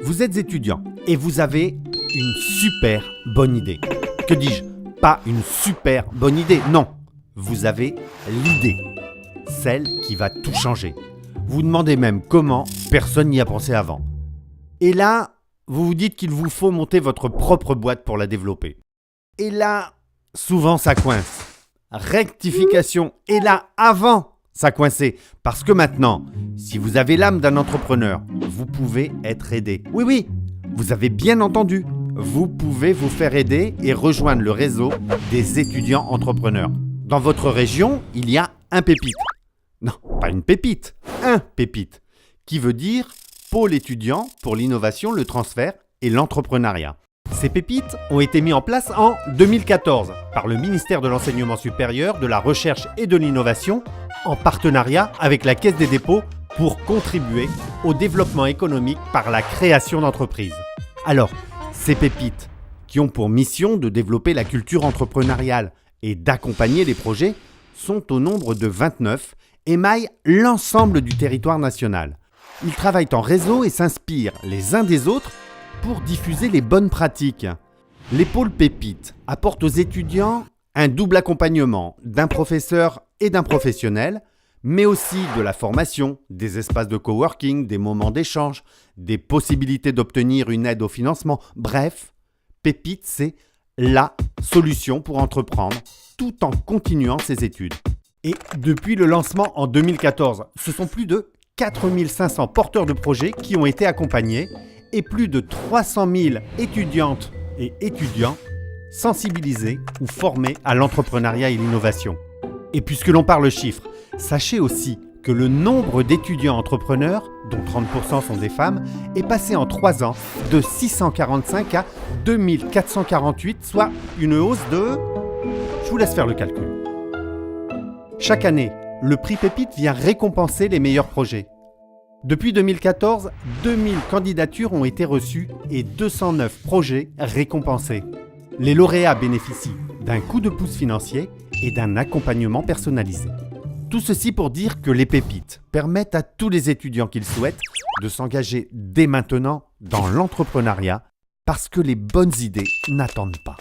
Vous êtes étudiant et vous avez une super bonne idée. Que dis-je? Pas une super bonne idée, non. Vous avez l'idée, celle qui va tout changer. Vous demandez même comment, personne n'y a pensé avant. Et là, vous vous dites qu'il vous faut monter votre propre boîte pour la développer. Et là, souvent ça coince. Rectification. Et là, avant, ça coinçait. Parce que maintenant, si vous avez l'âme d'un entrepreneur, vous pouvez être aidé. Oui, oui, vous avez bien entendu. Vous pouvez vous faire aider et rejoindre le réseau des étudiants entrepreneurs. Dans votre région, il y a un pépite. Non, pas une pépite, un pépite, qui veut dire pôle étudiant pour l'innovation, le transfert et l'entrepreneuriat. Ces pépites ont été mis en place en 2014 par le ministère de l'Enseignement supérieur, de la Recherche et de l'Innovation en partenariat avec la Caisse des dépôts pour contribuer au développement économique par la création d'entreprises. Alors, ces pépites, qui ont pour mission de développer la culture entrepreneuriale et d'accompagner les projets, sont au nombre de 29 et émaillent l'ensemble du territoire national. Ils travaillent en réseau et s'inspirent les uns des autres pour diffuser les bonnes pratiques. Les pôles pépites apportent aux étudiants un double accompagnement d'un professeur et d'un professionnel, mais aussi de la formation, des espaces de coworking, des moments d'échange, des possibilités d'obtenir une aide au financement. Bref, Pépite, c'est la solution pour entreprendre tout en continuant ses études. Et depuis le lancement en 2014, ce sont plus de 4500 porteurs de projets qui ont été accompagnés et plus de 300 000 étudiantes et étudiants sensibilisés ou formés à l'entrepreneuriat et l'innovation. Et puisque l'on parle chiffres, sachez aussi que le nombre d'étudiants entrepreneurs, dont 30% sont des femmes, est passé en 3 ans de 645 à 2448, soit une hausse de... Je vous laisse faire le calcul. Chaque année, le prix Pépite vient récompenser les meilleurs projets. Depuis 2014, 2000 candidatures ont été reçues et 209 projets récompensés. Les lauréats bénéficient d'un coup de pouce financier et d'un accompagnement personnalisé. Tout ceci pour dire que les pépites permettent à tous les étudiants qui le souhaitent de s'engager dès maintenant dans l'entrepreneuriat parce que les bonnes idées n'attendent pas.